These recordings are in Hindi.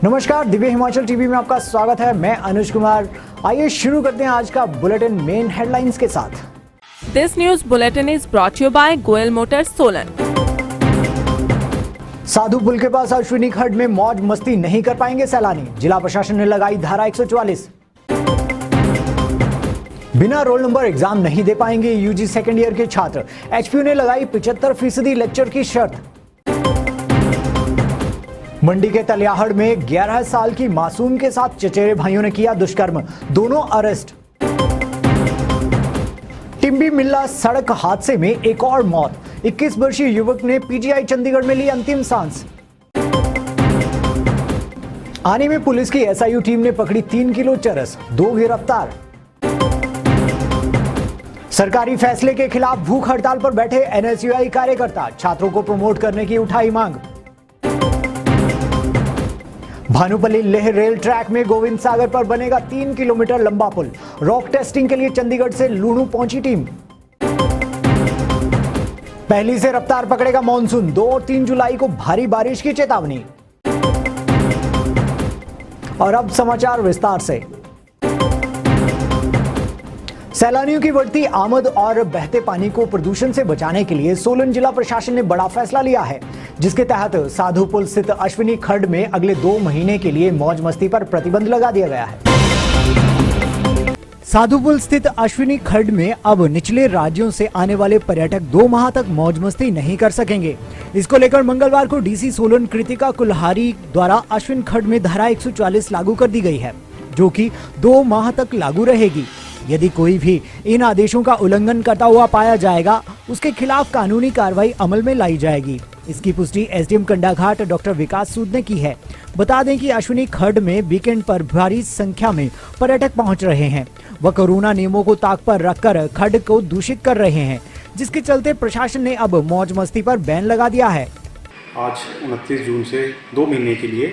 नमस्कार, दिव्य हिमाचल टीवी में आपका स्वागत है। मैं अनुज कुमार। आइए शुरू करते हैं आज का बुलेटिन मेन हेडलाइंस के साथ। This news bulletin is brought you by Goyal motors Solan. Sadhu Pul के पास अश्विनी खड्ड में मौज मस्ती नहीं कर पाएंगे सैलानी, जिला प्रशासन ने लगाई धारा 144। बिना रोल नंबर एग्जाम नहीं दे पाएंगे यूजी सेकेंड ईयर के छात्र, एचपीयू ने लगाई 75% लेक्चर की शर्त। मंडी के तलियाहड़ में 11 साल की मासूम के साथ चचेरे भाइयों ने किया दुष्कर्म, दोनों अरेस्ट। टिम्बी मिल्ला सड़क हादसे में एक और मौत, 21 वर्षीय युवक ने पीजीआई चंडीगढ़ में ली अंतिम सांस। आने में पुलिस की एसआईयू टीम ने पकड़ी 3 किलो चरस, 2 गिरफ्तार। सरकारी फैसले के खिलाफ भूख हड़ताल पर बैठे एनएसयूआई कार्यकर्ता, छात्रों को प्रमोट करने की उठाई मांग। भानुपल्ली लेह रेल ट्रैक में गोविंद सागर पर बनेगा 3 किलोमीटर लंबा पुल, रॉक टेस्टिंग के लिए चंडीगढ़ से लुणु पहुंची टीम। पहली से रफ्तार पकड़ेगा मॉनसून, 2 और 3 जुलाई को भारी बारिश की चेतावनी। और अब समाचार विस्तार से। सैलानियों की बढ़ती आमद और बहते पानी को प्रदूषण से बचाने के लिए सोलन जिला प्रशासन ने बड़ा फैसला लिया है, जिसके तहत साधु पुल स्थित अश्विनी खड्ड में अगले 2 महीने के लिए मौज मस्ती पर प्रतिबंध लगा दिया गया है। साधु पुल स्थित अश्विनी खड्ड में अब निचले राज्यों से आने वाले पर्यटक 2 माह तक मौज मस्ती नहीं कर सकेंगे। इसको लेकर मंगलवार को डीसी सोलन कृतिका कुल्हारी द्वारा अश्विनी खड्ड में धारा 144 लागू कर दी गई है, जो कि 2 माह तक लागू रहेगी। यदि कोई भी इन आदेशों का उल्लंघन करता हुआ पाया जाएगा, उसके खिलाफ कानूनी कार्रवाई अमल में लाई जाएगी। इसकी पुष्टि एसडीएम कंडाघाट डॉक्टर विकास सूद ने की है। बता दें कि अश्विनी खड्ड में वीकेंड पर भारी संख्या में पर्यटक पहुंच रहे हैं। वह कोरोना नियमों को ताक पर रखकर खड्ड को दूषित कर रहे हैं, जिसके चलते प्रशासन ने अब मौज मस्ती पर बैन लगा दिया है। आज 29 जून से 2 महीने के लिए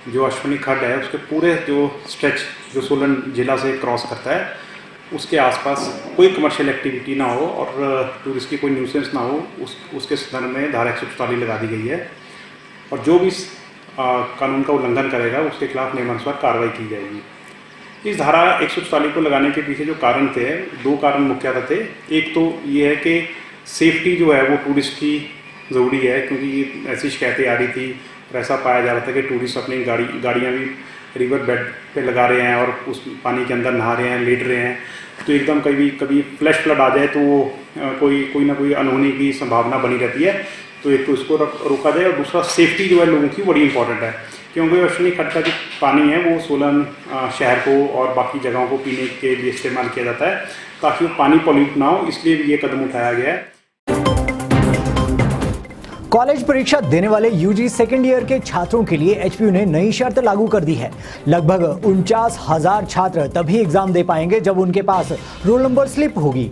जो अश्विनी खड्ड है, उसके पूरे जो स्ट्रेच जो सोलन जिला से क्रॉस करता है, उसके आसपास कोई कमर्शियल एक्टिविटी ना हो और टूरिस्ट की कोई न्यूसेंस ना हो, उसके संदर्भ में धारा 144 लगा दी गई है। और जो भी कानून का उल्लंघन करेगा, उसके खिलाफ नियमानुसार कार्रवाई की जाएगी। इस धारा 144 को लगाने के पीछे जो कारण थे, 2 कारण मुख्यतः थे। एक तो ये है कि सेफ्टी जो है वो टूरिस्ट की ज़रूरी है, क्योंकि ऐसी शिकायतें आ रही थी और ऐसा पाया जा रहा था कि टूरिस्ट अपनी गाड़ियाँ भी रिवर बेड पे लगा रहे हैं और उस पानी के अंदर नहा रहे हैं, लेट रहे हैं, तो एकदम कभी फ्लैश फ्लड आ जाए तो कोई ना कोई अनहोनी की संभावना बनी रहती है। तो एक तो इसको रोका जाए और दूसरा सेफ्टी जो है लोगों की बड़ी इंपॉर्टेंट है, क्योंकि अश्विनी खड्ड का जो पानी है वो सोलन शहर को और बाकी जगहों को पीने के लिए इस्तेमाल किया जाता है, ताकि वो पानी पॉल्यूट ना हो, इसलिए ये कदम उठाया गया है। कॉलेज परीक्षा देने वाले यूजी सेकेंड ईयर के छात्रों के लिए एचपीयू ने नई शर्त लागू कर दी है। लगभग 49,000 छात्र तभी एग्जाम दे पाएंगे जब उनके पास रोल नंबर स्लिप होगी।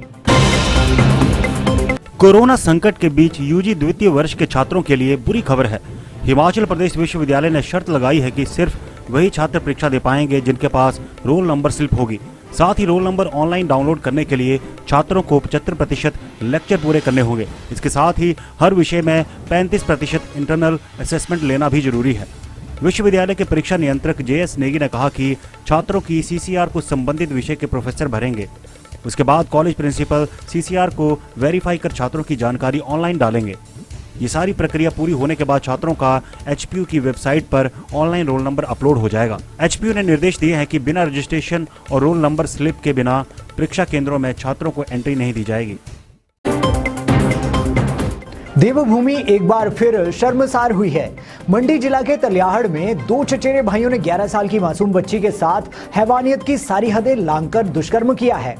कोरोना संकट के बीच यूजी द्वितीय वर्ष के छात्रों के लिए बुरी खबर है। हिमाचल प्रदेश विश्वविद्यालय ने शर्त लगाई है कि सिर्फ वही छात्र परीक्षा दे पाएंगे जिनके पास रोल नंबर स्लिप होगी। साथ ही रोल नंबर ऑनलाइन डाउनलोड करने के लिए छात्रों को 75% लेक्चर पूरे करने होंगे। इसके साथ ही हर विषय में 35% इंटरनल असेसमेंट लेना भी जरूरी है। विश्वविद्यालय के परीक्षा नियंत्रक जेएस नेगी ने कहा कि छात्रों की सीसीआर को संबंधित विषय के प्रोफेसर भरेंगे। उसके बाद कॉलेज प्रिंसिपल सीसीआर को वेरीफाई कर छात्रों की जानकारी ऑनलाइन डालेंगे। ये सारी प्रक्रिया पूरी होने के बाद छात्रों का एचपीयू की वेबसाइट पर ऑनलाइन रोल नंबर अपलोड हो जाएगा। एचपीयू ने निर्देश दिए हैं कि बिना रजिस्ट्रेशन और रोल नंबर स्लिप के बिना परीक्षा केंद्रों में छात्रों को एंट्री नहीं दी जाएगी। देवभूमि एक बार फिर शर्मसार हुई है। मंडी जिला के तलियाहड़ में 2 चचेरे भाइयों ने 11 साल की मासूम बच्ची के साथ हैवानियत की सारी हदें लांघकर दुष्कर्म किया है।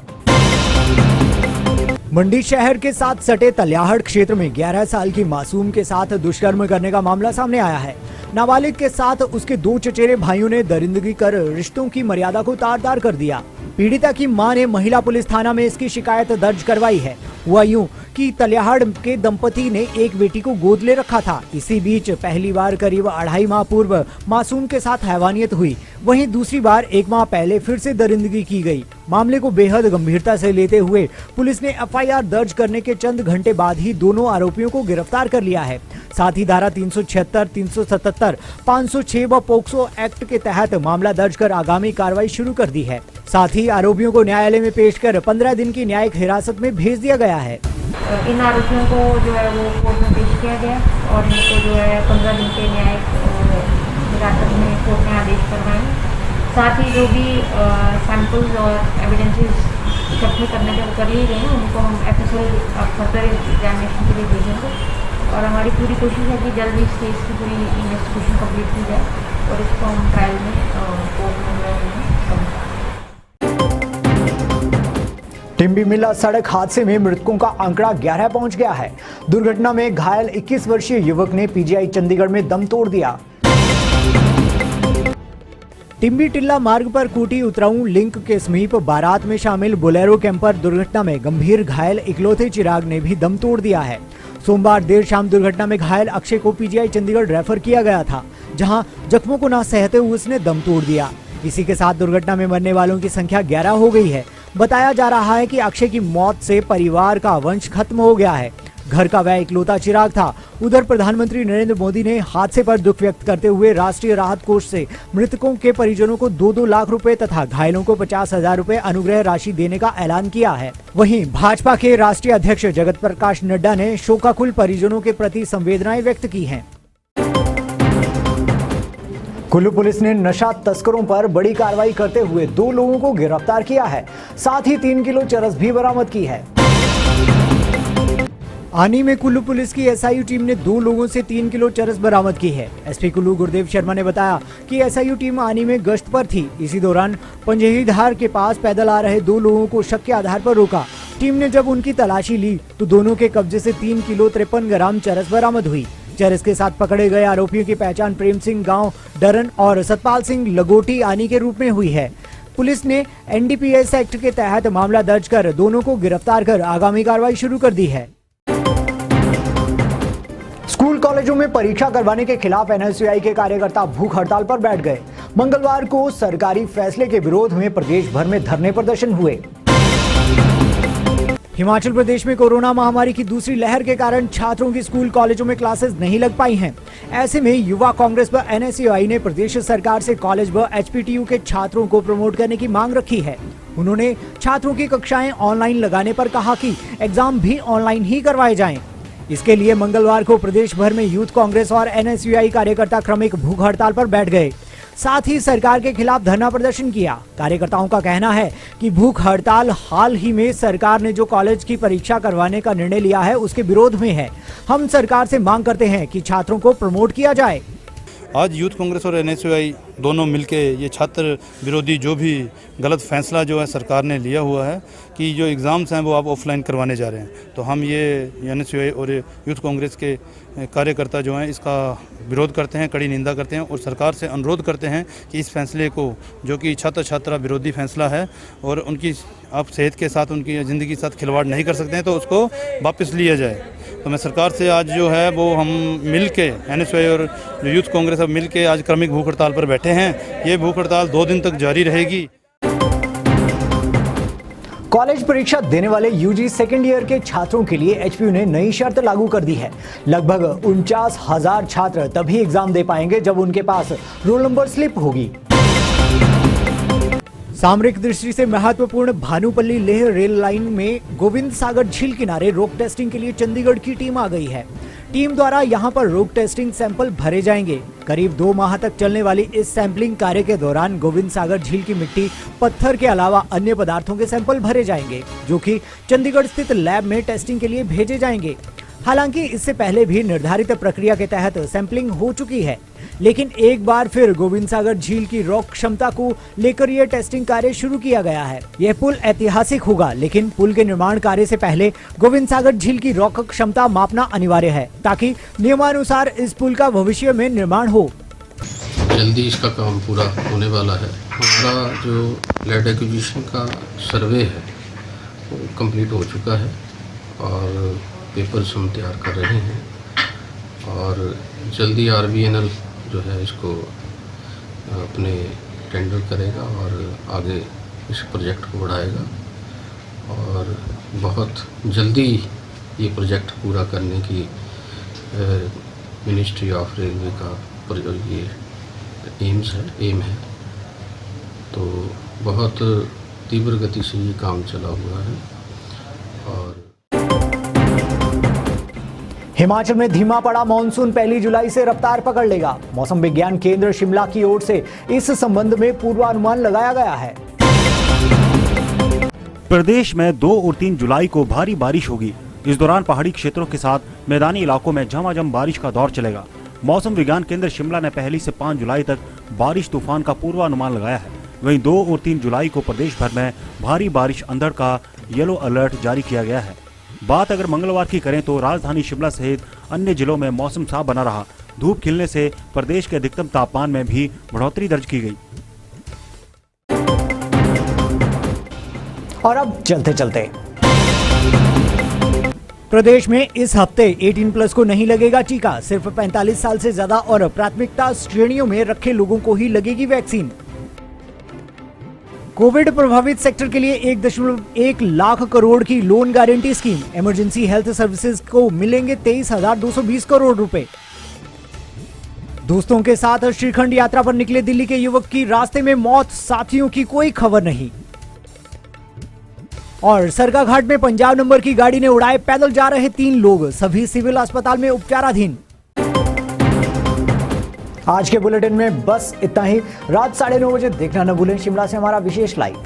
मंडी शहर के साथ सटे तलियाहड़ क्षेत्र में 11 साल की मासूम के साथ दुष्कर्म करने का मामला सामने आया है। नाबालिग के साथ उसके 2 चचेरे भाइयों ने दरिंदगी कर रिश्तों की मर्यादा को तार-तार कर दिया। पीड़िता की मां ने महिला पुलिस थाना में इसकी शिकायत दर्ज करवाई है। हुआ यूं की तलियाहड़ के दंपति ने एक बेटी को गोद ले रखा था। इसी बीच पहली बार करीब 2.5 माह पूर्व मासूम के साथ हैवानियत हुई। वहीं दूसरी बार 1 माह पहले फिर से दरिंदगी की गई। मामले को बेहद गंभीरता से लेते हुए पुलिस ने एफआईआर दर्ज करने के चंद घंटे बाद ही दोनों आरोपियों को गिरफ्तार कर लिया है। साथ ही धारा 376, 377, 506 व पोक्सो एक्ट के तहत मामला दर्ज कर आगामी कार्रवाई शुरू कर दी है। साथ ही आरोपियों को न्यायालय में पेश कर 15 दिन की न्यायिक हिरासत में भेज दिया गया है। इन आरोपियों को जो है वो कोर्ट में पेश किया गया और इनको जो है 15 दिन के न्यायिक हिरासत में कोर्ट ने आदेश करवाए। साथ ही जो भी सैंपल्स और एविडेंसेस इकट्ठे करने के कर लिए गए हैं उनको हम एफएसएल फर्दर एग्जामिनेशन के लिए भेजेंगे और हमारी पूरी कोशिश है कि जल्दी इस केस की पूरी इन्वेस्टिगेशन कंप्लीट की जाए और इसको हम ट्रायल में कोर्ट में टिम्बी मिला सड़क हादसे में मृतकों का आंकड़ा 11 पहुंच गया है। दुर्घटना में घायल 21 वर्षीय युवक ने पीजीआई चंडीगढ़ में दम तोड़ दिया। टिम्बी टिल्ला मार्ग पर कूटी उतराऊ लिंक के समीप बारात में शामिल बोलेरो कैंपर दुर्घटना में गंभीर घायल इकलौते चिराग ने भी दम तोड़ दिया है। सोमवार देर शाम दुर्घटना में घायल अक्षय को पीजीआई चंडीगढ़ रेफर किया गया था, जहां जख्मों को न सहते हुए उसने दम तोड़ दिया। इसी के साथ दुर्घटना में मरने वालों की संख्या 11 हो गई है। बताया जा रहा है कि अक्षय की मौत से परिवार का वंश खत्म हो गया है। घर का वह इकलौता चिराग था। उधर प्रधानमंत्री नरेंद्र मोदी ने हादसे पर दुख व्यक्त करते हुए राष्ट्रीय राहत कोष से मृतकों के परिजनों को 2-2 लाख रुपए तथा घायलों को 50,000 रुपए अनुग्रह राशि देने का ऐलान किया है। वहीं भाजपा के राष्ट्रीय अध्यक्ष जगत प्रकाश नड्डा ने शोकाकुल परिजनों के प्रति संवेदनाएं व्यक्त की हैं। कुल्लू पुलिस ने नशा तस्करों पर बड़ी कार्रवाई करते हुए 2 लोगों को गिरफ्तार किया है। साथ ही 3 किलो चरस भी बरामद की है। आनी में कुल्लू पुलिस की एसआईयू टीम ने 2 लोगों से 3 किलो चरस बरामद की है। एसपी कुल्लू गुरदेव शर्मा ने बताया कि एसआईयू टीम आनी में गश्त पर थी। इसी दौरान पंजहीधार के पास पैदल आ रहे 2 लोगों को शक के आधार पर रोका। टीम ने जब उनकी तलाशी ली तो दोनों के कब्जे से 3 किलो 53 ग्राम चरस बरामद हुई। चरस के साथ पकड़े गए आरोपियों की पहचान प्रेम सिंह गांव डरन और सतपाल सिंह लगोटी आनी के रूप में हुई है। पुलिस ने एनडीपीएस एक्ट के तहत मामला दर्ज कर दोनों को गिरफ्तार कर आगामी कार्रवाई शुरू कर दी है। स्कूल कॉलेजों में परीक्षा करवाने के खिलाफ एनएसयूआई के कार्यकर्ता भूख हड़ताल पर बैठ गए। मंगलवार को सरकारी फैसले के विरोध में प्रदेश भर में धरने प्रदर्शन हुए। हिमाचल प्रदेश में कोरोना महामारी की दूसरी लहर के कारण छात्रों की स्कूल कॉलेजों में क्लासेस नहीं लग पाई हैं। ऐसे में युवा कांग्रेस व एनएसयूआई ने प्रदेश सरकार से कॉलेज व एचपीटीयू के छात्रों को प्रमोट करने की मांग रखी है। उन्होंने छात्रों की कक्षाएं ऑनलाइन लगाने पर कहा कि एग्जाम भी ऑनलाइन ही करवाए जाएं। इसके लिए मंगलवार को प्रदेश भर में यूथ कांग्रेस और एनएसयूआई कार्यकर्ता क्रमिक भूख हड़ताल पर बैठ गए। साथ ही सरकार के खिलाफ धरना प्रदर्शन किया। कार्यकर्ताओं का कहना है कि भूख हड़ताल हाल ही में सरकार ने जो कॉलेज की परीक्षा करवाने का निर्णय लिया है उसके विरोध में है। हम सरकार से मांग करते हैं कि छात्रों को प्रमोट किया जाए। आज यूथ कांग्रेस और एनएसयूआई दोनों मिलके ये छात्र विरोधी जो भी गलत फैसला जो है सरकार ने लिया हुआ है कि जो एग्ज़ाम्स हैं वो आप ऑफलाइन करवाने जा रहे हैं, तो हम ये एनएसयूआई और यूथ कांग्रेस के कार्यकर्ता जो हैं इसका विरोध करते हैं, कड़ी निंदा करते हैं और सरकार से अनुरोध करते हैं कि इस फैसले को, जो कि छात्र छात्रा विरोधी फैसला है और उनकी आप सेहत के साथ, उनकी ज़िंदगी के साथ खिलवाड़ नहीं कर सकते हैं, तो उसको वापस लिया जाए। तो मैं सरकार से आज जो है वो हम मिल के एनएसयूआई और जो यूथ कांग्रेस अब मिल के आज क्रमिक भूख हड़ताल पर बैठे हैं। ये भूख हड़ताल 2 दिन तक जारी रहेगी। कॉलेज परीक्षा देने वाले यूजी सेकेंड ईयर के छात्रों के लिए एचपीयू ने नई शर्त लागू कर दी है। लगभग 49,000 छात्र तभी एग्जाम दे पाएंगे जब उनके पास रोल नंबर स्लिप होगी। सामरिक दृष्टि से महत्वपूर्ण भानुपल्ली लेह रेल लाइन में गोविंद सागर झील किनारे रोक टेस्टिंग के लिए चंडीगढ़ की टीम आ गई है। टीम द्वारा यहां पर रोक टेस्टिंग सैंपल भरे जाएंगे। करीब 2 माह तक चलने वाली इस सैंपलिंग कार्य के दौरान गोविंद सागर झील की मिट्टी, पत्थर के अलावा अन्य पदार्थों के सैंपल भरे जाएंगे, जो कि चंडीगढ़ स्थित लैब में टेस्टिंग के लिए भेजे जाएंगे। हालांकि इससे पहले भी निर्धारित प्रक्रिया के तहत सैंपलिंग हो चुकी है, लेकिन एक बार फिर गोविंद सागर झील की रॉक क्षमता को लेकर यह टेस्टिंग कार्य शुरू किया गया है। यह पुल ऐतिहासिक होगा, लेकिन पुल के निर्माण कार्य से पहले गोविंद सागर झील की रॉक क्षमता मापना अनिवार्य है, ताकि नियमानुसार इस पुल का भविष्य में निर्माण हो। जल्दी इसका काम पूरा होने वाला है। हमारा जो लैंड एक्विजिशन का सर्वे है वो कंप्लीट हो चुका है और पेपर्स हम तैयार कर रहे हैं और जल्दी RVNL जो है इसको अपने टेंडर करेगा और आगे इस प्रोजेक्ट को बढ़ाएगा और बहुत जल्दी ये प्रोजेक्ट पूरा करने की मिनिस्ट्री ऑफ रेलवे का ये एम है। तो बहुत तीव्र गति से ये काम चला हुआ है। और हिमाचल में धीमा पड़ा मॉनसून 1 जुलाई से रफ्तार पकड़ लेगा। मौसम विज्ञान केंद्र शिमला की ओर से इस संबंध में पूर्वानुमान लगाया गया है। प्रदेश में 2 और 3 जुलाई को भारी बारिश होगी। इस दौरान पहाड़ी क्षेत्रों के साथ मैदानी इलाकों में झमाझम बारिश का दौर चलेगा। मौसम विज्ञान केंद्र शिमला ने पहली से 5 जुलाई तक बारिश तूफान का पूर्वानुमान लगाया है। वहीं 2 और 3 जुलाई को प्रदेश भर में भारी बारिश अंधड़ का येलो अलर्ट जारी किया गया है। बात अगर मंगलवार की करें तो राजधानी शिमला सहित अन्य जिलों में मौसम साफ बना रहा। धूप खिलने से प्रदेश के अधिकतम तापमान में भी बढ़ोतरी दर्ज की गई। और अब चलते चलते प्रदेश में इस हफ्ते 18+ को नहीं लगेगा टीका। सिर्फ 45 साल से ज्यादा और प्राथमिकता श्रेणियों में रखे लोगों को ही लगेगी वैक्सीन। कोविड प्रभावित सेक्टर के लिए 1.1 लाख करोड़ की loan guarantee scheme. Emergency health services को मिलेंगे 23,220 करोड़ रुपए। दोस्तों के साथ श्रीखंड यात्रा पर निकले दिल्ली के युवक की रास्ते में मौत, साथियों की कोई खबर नहीं। और सरकाघाट में पंजाब नंबर की गाड़ी ने उड़ाए पैदल जा रहे 3 लोग, सभी सिविल अस्पताल में उपचाराधीन। आज के बुलेटिन में बस इतना ही। रात 9:30 बजे देखना न भूलें शिमला से हमारा विशेष लाइव।